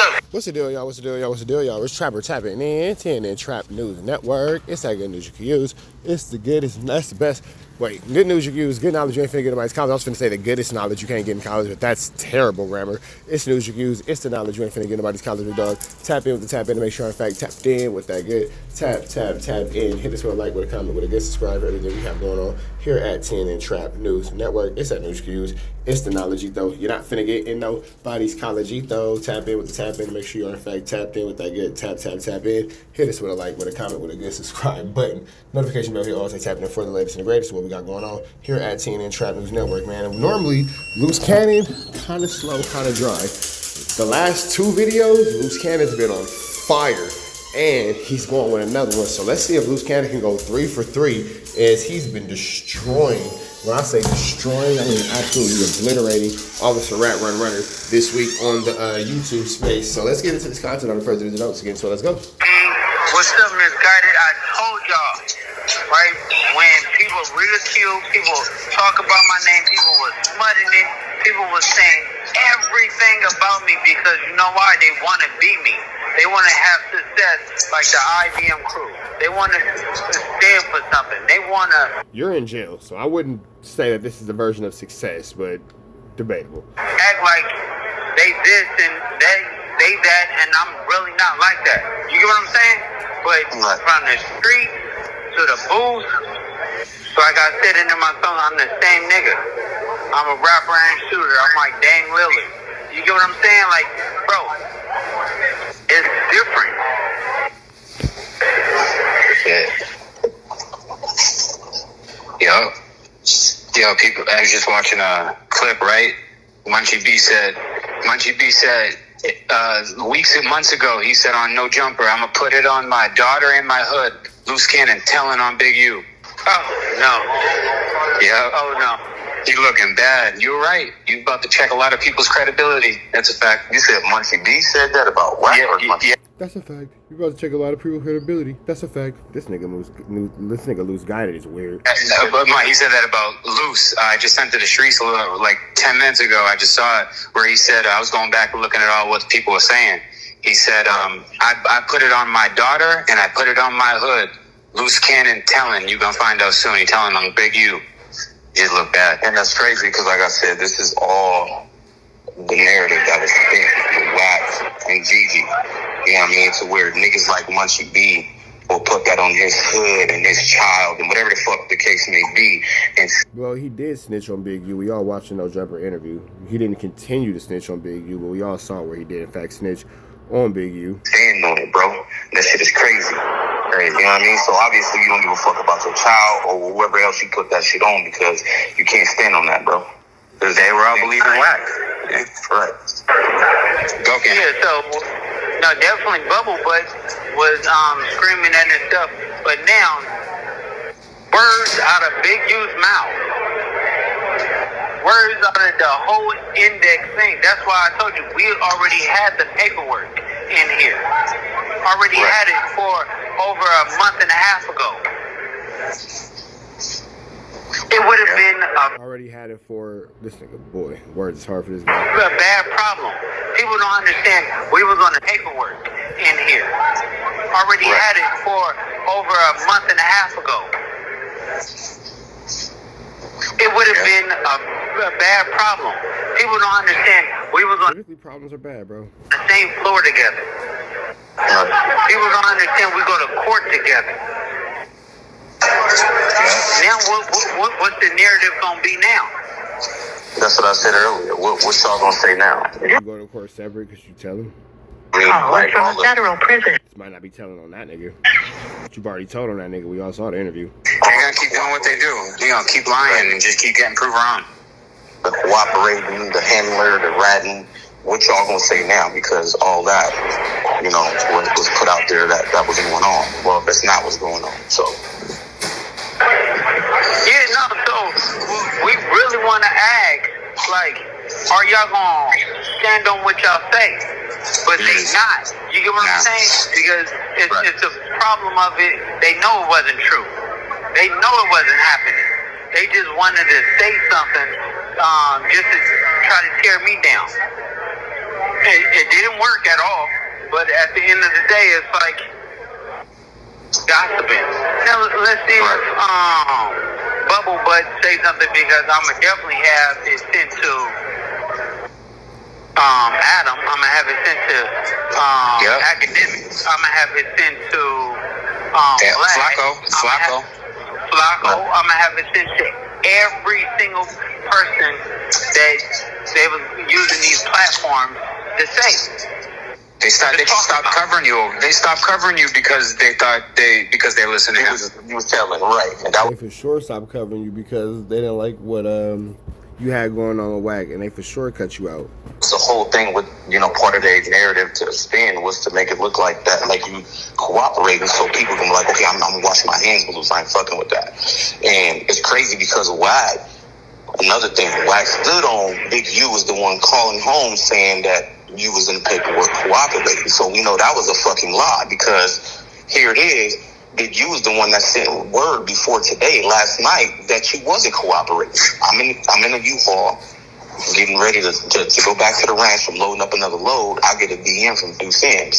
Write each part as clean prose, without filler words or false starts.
up? What's the deal, y'all? What's the deal, y'all? What's the deal, y'all? It's Trapper tapping in, 10 in Trap News Network. It's that good news you can use. It's the goodest, that's the best. Wait, good news you can use, good knowledge you ain't finna get in nobody's college. I was finna say the goodest knowledge you can't get in college, but that's terrible grammar. It's news you can use. It's the knowledge you ain't finna get in nobody's college, big dog. Tap in with the tap in to make sure, in fact, tapped in with that good. Tap in. Hit us with a like, with a comment, with a good subscribe, everything we have going on here at 10 in Trap News Network. It's that news you can use. It's the knowledge, though. You're not finna get in nobody's college, though. Tap in with the tap in to make sure you're, in fact, tapped in with that good. Tap in. Hit us with a like, with a comment, with a good subscribe button. Notification bell here, always tapping in for the latest and the greatest. What we got going on here at 10 in Trap News Network, man. And normally, Luce Cannon, kind of slow, kind of dry. The last two videos, Luce Cannon's been on fire. And he's going with another one. So let's see if Luce Cannon can go 3 for 3, as he's been destroying. When I say destroying, I mean absolutely obliterating Officer Rat Run Runner this week on the YouTube space. So let's get into this content on the further notes again. So let's go. What's up, Misguided? I told y'all, right? When people ridicule, people talk about my name, people were smutting it, people were saying everything about me because you know why? They want to be me. They want to have success like the IBM crew. They want to stand for something. They want to... You're in jail, so I wouldn't say that this is a version of success, but debatable. Act like they this and they that, and I'm really not like that. You get what I'm saying? But from the street to the booth, like I said in my song, I'm the same nigga. I'm a rapper and shooter. I'm like Dame Lillard. You get what I'm saying? Like, bro, it's different. Yeah. Yo, people, I was just watching a clip, right? Munchie B said, weeks and months ago, he said on No Jumper, I'm going to put it on my daughter in my hood. Luce Cannon telling on Big U. Oh, no. Yeah. Oh, no. You looking bad. You're right. You about to check a lot of people's credibility. That's a fact. You said Munchie B said that about Wack? Yeah. That's a fact. You're about to check a lot of people's credibility. That's a fact. This nigga Luce Guided is weird. But he said that about Luce. I just sent it to Shreese like 10 minutes ago. I just saw it where he said, I was going back and looking at all what people were saying. He said, I put it on my daughter and I put it on my hood. Luce Cannon telling, you gonna find out soon. He telling on Big U. Just look bad. And that's crazy because, like I said, this is all the narrative that was spent with Wack and Gigi. You know what I mean? To where niggas like Munchie B will put that on his hood and his child and whatever the fuck the case may be. And well, he did snitch on Big U. We all watched the No Jumper interview. He didn't continue to snitch on Big U, but we all saw where he did, in fact, snitch on Big U. stand on it, bro. That shit is crazy. You know what I mean? So obviously you don't give a fuck about your child or whoever else you put that shit on because you can't stand on that, bro. They were all believing Wack. Yeah, right. Go, Ken. Yeah, so, no, definitely Bubble Butt was screaming at his stuff. But now, words out of Big U's mouth. Words out of the whole index thing. That's why I told you, we already had the paperwork in here. Already had it for over a month and a half ago. It would have been already had it for this nigga. Boy, words is hard for this guy. a bad problem. People don't understand. We was on the paperwork in here. Already had it for over a month and a half ago. It would have been a bad problem. People don't understand. We was on Typically, problems are bad, bro. the same floor together. People don't understand. We go to court together. Now, what's the narrative gonna be now? That's what I said earlier. What y'all gonna say now? You go to court separate because you tell him. From a federal prison. This might not be telling on that nigga. But you've already told on that nigga. We all saw the interview. They're gonna keep doing what they do. They're gonna keep lying and just keep getting proved wrong. The cooperating, the handler, the ratting. What y'all gonna say now? Because all that, you know, was put out there that was going on. Well, that's not what's going on. So. Yeah, no, so we really want to ask, like, are y'all going to stand on what y'all say? But they not. You get what I'm saying? Because it's a problem of it. They know it wasn't true. They know it wasn't happening. They just wanted to say something just to try to tear me down. It didn't work at all. But at the end of the day, it's like gossiping. Now let's see if Bubble Butt say something, because I'm gonna definitely have it sent to Adam. I'm gonna have it sent to academics. I'm gonna have it sent to Black. Flacco. I'm gonna have it sent to every single person that they was using these platforms to say. They stopped covering you. They stopped covering you because they thought because they listened to him. You was telling, right. And They for sure stopped covering you because they didn't like what you had going on with Wack, and they for sure cut you out. the whole thing with, part of their narrative to spin was to make it look like that, like you cooperating, so people can be like, okay, I'm washing my hands, but I ain't fucking with that. And it's crazy because Wack, another thing, Wack stood on Big U was the one calling home saying that you was in the paperwork cooperating. So we know that was a fucking lie, because here it is, Big U was the one that sent word before today, last night, that you wasn't cooperating. I'm in a U-Haul, getting ready to go back to the ranch from loading up another load. I get a DM from Luce Cannon.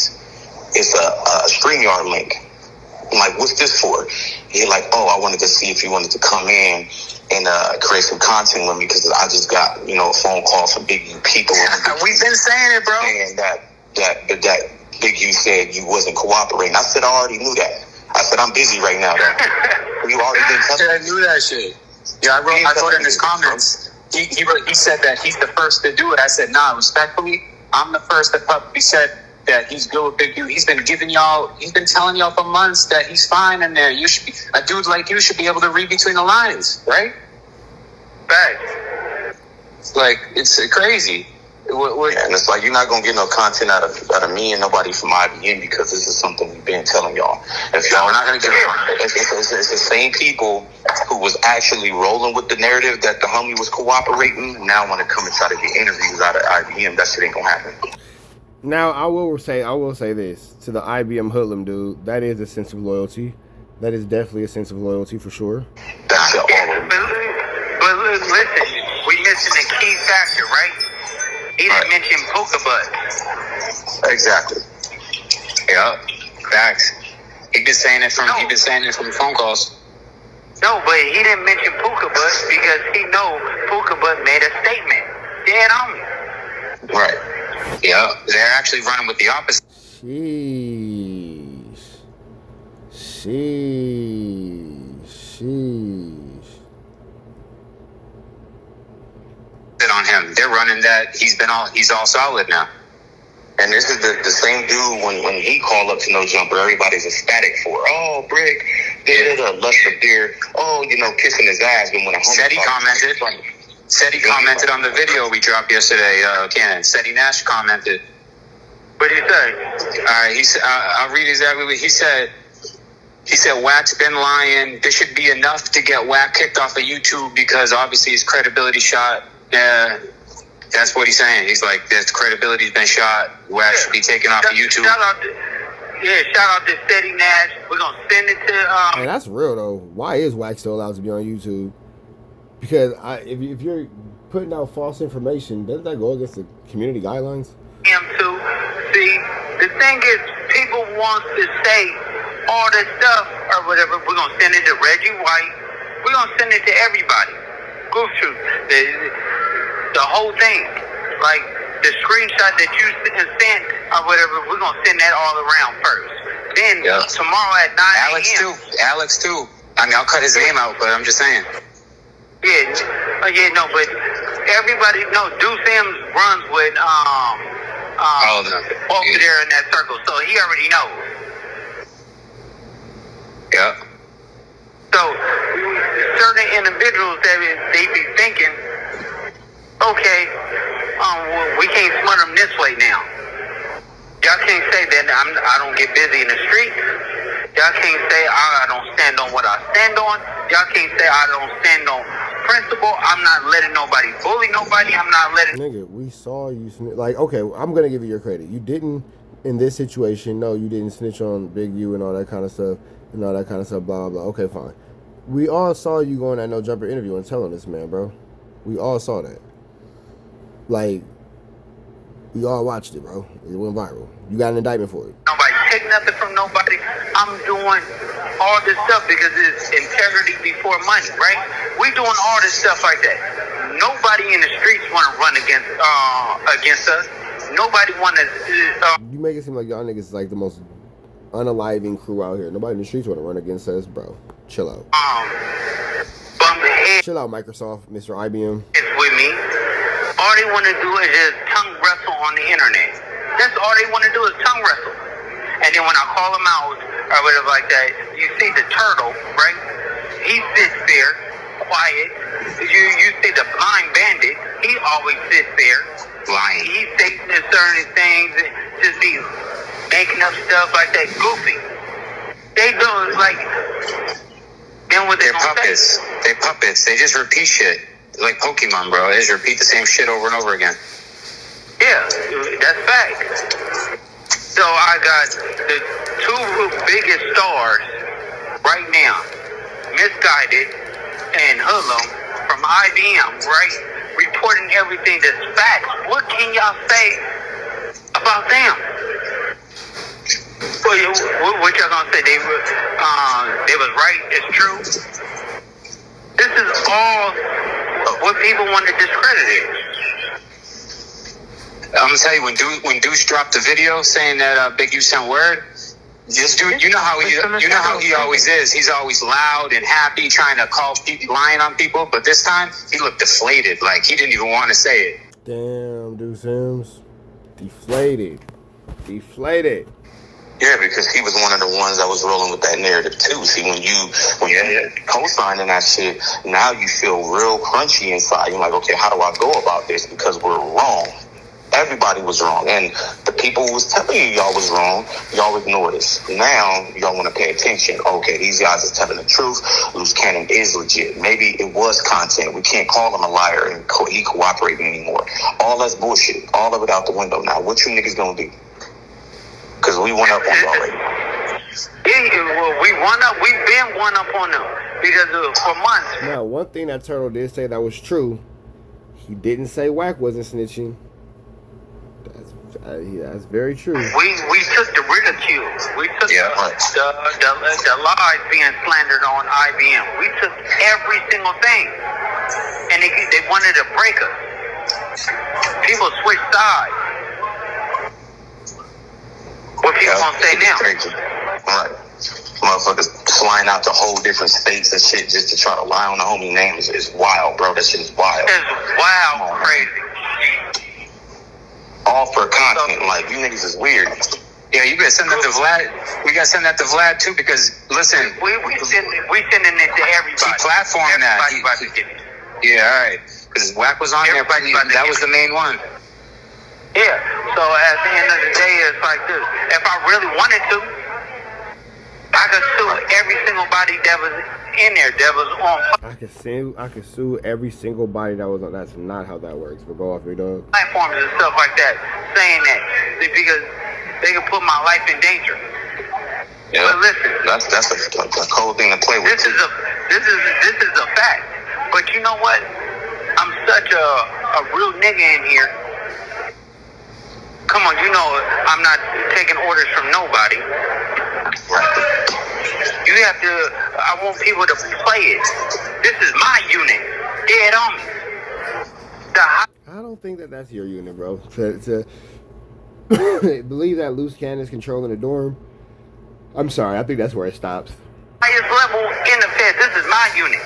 It's a StreamYard link. I'm like, what's this for? He's like, oh, I wanted to see if you wanted to come in and create some content with me, because I just got, a phone call from Big U people. We've been saying it, bro. And that Big U said you wasn't cooperating. I said, I already knew that. I said, I'm busy right now, though. You already been telling me. I knew that shit. Yeah, I wrote in his comments. He said that he's the first to do it. I said, nah, respectfully, I'm the first that publicly said that he's good with Big U. He's been telling y'all for months that he's fine in there. You should be, a dude like you should be able to read between the lines, right? Right. It's crazy. And it's like, you're not going to get no content out of me and nobody from IBM, because this is something we've been telling y'all. If y'all not going to get it, it's the same people who was actually rolling with the narrative that the homie was cooperating, now want to come and try to get interviews out of IBM. That shit ain't going to happen. Now, I will say this to the IBM hoodlum dude. That is a sense of loyalty. That is definitely a sense of loyalty for sure. That's all. But listen, we missing a key factor, right? He didn't mention Puka Butt. Exactly. Yeah, facts. He's been saying it from the phone calls. No, but he didn't mention Puka Butt because he know Puka Butt made a statement. Dead on me. Right. Yeah, they're actually running with the opposite. Sheesh. On him, they're running that. He's all solid now. And this is the same dude when he called up to No Jumper, everybody's ecstatic for. Oh, Brick, did a lust of beer. Oh, kissing his ass. But when Said he commented on the video we dropped yesterday. Cannon. Said Nash commented. What did he say? All right, I'll read exactly what he said. He said, Wack's been lying. This should be enough to get Wack kicked off of YouTube, because obviously his credibility shot. Yeah, that's what he's saying. He's like, his credibility's been shot. Wack should be taken off of YouTube. Shout out to Steady Nash. We're going to send it to... Hey, that's real, though. Why is Wack still allowed to be on YouTube? Because if you're putting out false information, doesn't that go against the community guidelines? Him too. See, the thing is, people want to say all this stuff or whatever. We're going to send it to Reggie White. We're going to send it to everybody. Goof Troop. The whole thing. Like, the screenshot that you sent or whatever, we're going to send that all around first. Then, tomorrow at 9 a.m. Alex, too. I mean, I'll cut his name out, but I'm just saying. But everybody knows Deuce Sims runs with over there in that circle, so he already knows. Yeah. So certain individuals that they be thinking, okay, we can't smut them this way now. Y'all can't say that I don't get busy in the street. Y'all can't say I don't stand on what I stand on. Y'all can't say I don't stand on principle. I'm not letting nobody bully nobody. I'm not letting... Nigga, we saw you like, okay, I'm going to give you your credit. You didn't, in this situation, no, you didn't snitch on Big U and all that kind of stuff, blah, blah, blah. Okay, fine. We all saw you going at No Jumper interview and telling this man, bro. We all saw that. Like, We all watched it, bro. It went viral. You got an indictment for it. Nobody take nothing from nobody. I'm doing all this stuff because it's integrity before money, right? We doing all this stuff like that. Nobody in the streets want to run against us. Nobody want to. You make it seem like y'all niggas is like the most unaliving crew out here. Nobody in the streets want to run against us, bro. Chill out. Bum the head. Chill out, Microsoft, Mr. IBM. It's with me. All they want to do is just tongue wrestle on the internet. That's all they want to do is tongue wrestle. And then when I call them out or whatever like that, you see the turtle, right? He sits there, quiet. You see the blind bandit. He always sits there, lying. He says certain things, just be making up stuff like that, goofy. They do it like. Then what They're puppets. They're puppets. They just repeat shit. Like Pokemon, bro. They just repeat the same shit over and over again. Yeah, that's fact. So I got the two biggest stars right now, Misguided and Hoodlum from IBM, right? Reporting everything that's facts. What can y'all say about them? What y'all gonna say? They was right. It's true. This is all what people want to discredit it. I'm gonna tell you, when Deuce dropped the video saying that Big U sent word, this dude, you know how he always is. He's always loud and happy, trying to call people, lying on people. But this time, he looked deflated, like he didn't even want to say it. Damn, Deuce Sims, deflated. Yeah, because he was one of the ones that was rolling with that narrative too. See, when you co-signing that shit, now you feel real crunchy inside. You're like, okay, how do I go about this? Because we're wrong. Everybody was wrong. And the people who was telling you y'all was wrong, y'all ignored us. Now, y'all want to pay attention. Okay, these guys are telling the truth. Luce Cannon is legit. Maybe it was content. We can't call him a liar and he cooperating anymore. All that's bullshit. All of it out the window now. What you niggas gonna do? Because we went up on you already. Well, we won up. We've been one up on them because for months. Now, one thing that Turtle did say that was true, he didn't say Wack wasn't snitching. That's very true. We took the ridicule. We took the lies being slandered on IBM. We took every single thing, and they wanted to break us. People switched sides. What people gonna say now? Right. Motherfuckers flying out to whole different states and shit just to try to lie on the homie name is wild, bro. That shit is wild. It's wild, crazy. All for content, like you niggas is weird. Yeah, you gotta send that to Vlad. We gotta send that to Vlad too, because listen, we sending it to everybody. He platformed that. Yeah, all right. Because Wack was on there, but that was the main one. Yeah. So at the end of the day, it's like this. If I really wanted to, I could sue every single body that was in there that was on. I could sue every single body that was on. That's not how that works. But go off your dog. Platforms and stuff like that, saying that because they can put my life in danger. Yeah. But listen, that's a cold thing to play with. This is a fact. But you know what? I'm such a real nigga in here. Come on, you know I'm not taking orders from nobody. Right. You have to. I want people to play it. This is my unit. Dead on me. I don't think that's your unit, bro. To believe that Luce Cannon is controlling the dorm. I'm sorry. I think that's where it stops. Highest level in the Fed. This is my unit.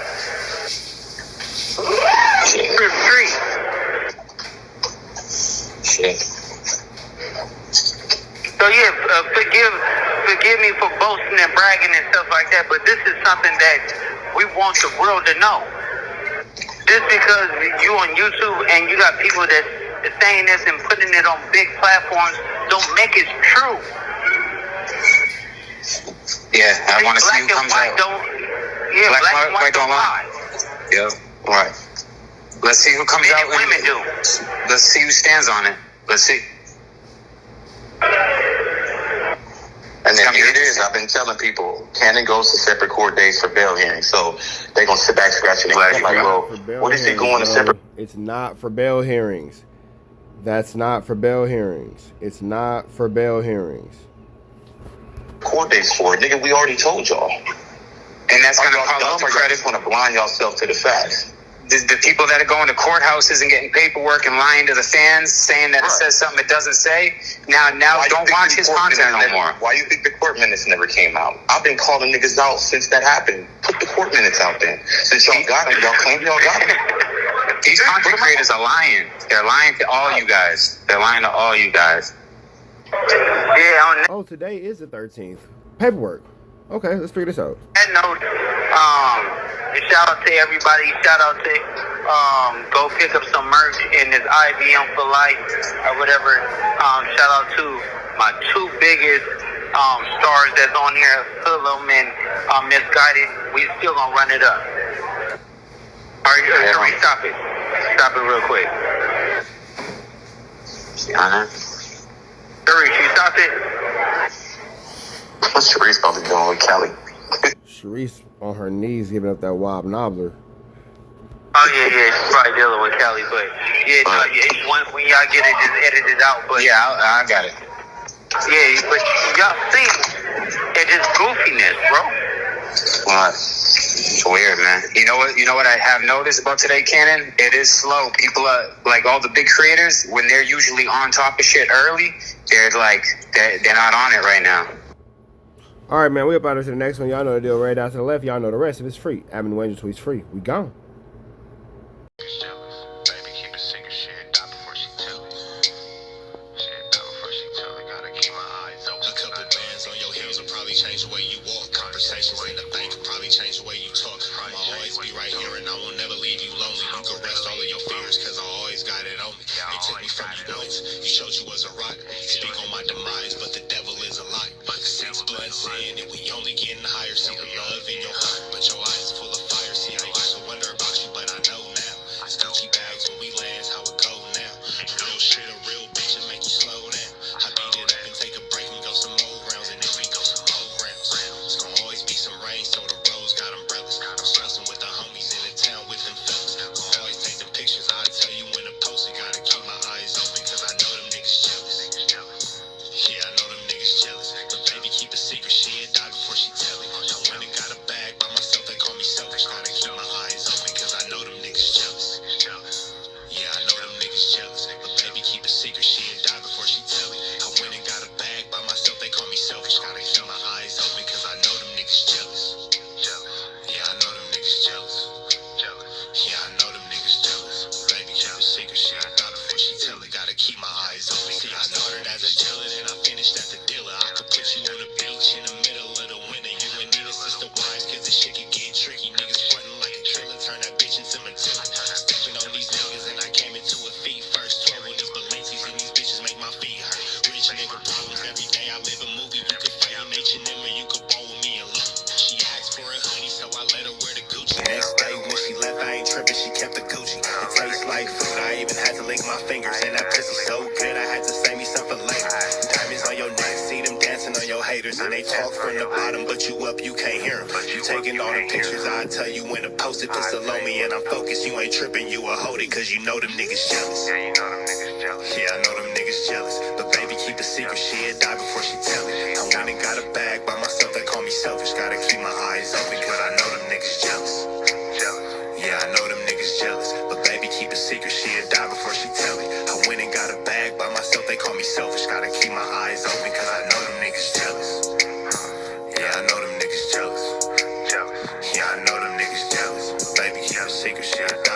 Shit. So yeah, forgive me for boasting and bragging and stuff like that, but this is something that we want the world to know. Just because you on YouTube and you got people that are saying this and putting it on big platforms, don't make it true. Yeah, I want to see who comes out. Black and white don't lie. Yeah, right. Let's see who comes out. Women do. Let's see who stands on it. Let's see. And then here it is. I've been telling people, Cannon goes to separate court days for bail hearings. So they're going to sit back scratching their head like, well, what is he going to separate? It's not for bail hearings. That's not for bail hearings. It's not for bail hearings. Court dates for it, nigga. We already told y'all. And that's going to call out the I credit. just want to blind yourself to the facts. The people that are going to courthouses and getting paperwork and lying to the fans, saying that it says something it doesn't say. Now don't watch his content no more. Why you think the court minutes never came out? I've been calling niggas out since that happened. Put the court minutes out then. Since y'all got them, y'all claim y'all got them. These content creators are lying. They're lying to all you guys. They're lying to all you guys. Yeah, on Oh, today is the 13th. Paperwork. Okay, let's figure this out. that note, and shout out to everybody. Shout out to go pick up some merch in this IBM for life or whatever. Shout out to my two biggest stars that's on here, Hoodlum and Misguided. We still gonna run it up. All right, Sheree, stop it. Stop it real quick. Sheree, you stop it? What's Sharice about to be doing with Kelly? Sharice on her knees giving up that wob nobbler. Oh yeah, she's probably dealing with Kelly, but yeah, no, when y'all get it, just edit it out. But Yeah, I got it. yeah, but y'all see, it's just goofiness, bro. Well, it's weird, man. You know what I have noticed about today, Cannon? It is slow. People are like all the big creators when they're usually on top of shit early. They're not on it right now. All right, man, we about to the next one. Y'all know the deal. Right down to the left. Y'all know the rest. If it's free, Avenue Angel tweets free. We gone. Baby, keep it secret. Shit, die before she tell it. Shit, die before she tell it. Gotta keep my eyes open. A couple bands on your heels will probably change the way you walk. Conversations in the bank will probably change the way you talk. I'ma always be right here and I will never leave you lonely. You can rest all of your fears cause I always got it on me. They took me from you once. You showed you was a rock. Speak on my demise, but the devil is a lie. Six blood saying that we only getting higher. See the love in your heart, but your eyes full of fire. See, I used to wonder about you, but I know now. It's Gucci bags when we land, how it go now. Real shit, a real bitch and make you slow down. I beat it up and take a break and go some more rounds, and then we go some more rounds. It's gonna always be some rain, so the roads got umbrellas. I'm stressing with the homies in the town with them fellas. Gonna always take them pictures, I'll tell you when to post it. Gotta keep my eyes open, cause I know them niggas jealous. Yeah, I know them niggas jealous. But baby, keep a secret, she'll die before she tell it. I went and got a bag by myself, they call me selfish. Gotta keep my eyes open, cause I know them niggas jealous. Yeah, I know them niggas jealous. But baby, keep a secret, she'll die before she tell it. I went and got a bag by myself, they call me selfish. Gotta keep my eyes open, cause I know them niggas jealous. Yeah, I know them niggas jealous. Yeah, I know them niggas jealous. Baby, keep a secret, she'll die before she tell it. Gotta keep my eyes open. See, I started as a dealer, then I finished as a dealer. I could put you on the beach in the middle of the winter. You and Nina sister wives, cause the shit can get tricky. Niggas frontin' like a killer, turn that bitch into Matilda. Stepping on these niggas and I came into a feet first. 12 on these Balenci's and these bitches make my feet hurt. Rich nigga problems every day, I live a movie. You could fight in H&M or you could ball with me alone. She asked for a hoodie, so I let her wear the Gucci. Next day when she left, I ain't tripping, she kept the Gucci. It tastes like food, I even had to lick my fingers. And that pussy so good, I had to save me some for later. Diamonds on your neck, see them dancing on your haters. And they talk from the bottom, but you up, you can't hear them. You taking all the pictures, I tell you when to post it. Pistol on me and I'm focused, you ain't tripping, you a hold it. Cause you know them niggas jealous. Yeah, you know them niggas jealous. Yeah, I know them niggas jealous. But baby, keep a secret, she'll die before she tell it. I went and got a bag by myself, they call me selfish. Gotta keep my eyes open, cause I know them niggas jealous. Yeah, I know them niggas jealous. But baby, keep a secret, she'll die before she tell it. I went and got a bag by myself, they call me selfish. Gotta keep my eyes open, cause I know them niggas jealous. Yeah, I know them niggas jealous. Yeah, I know them niggas jealous. But baby, keep a secret, she'll die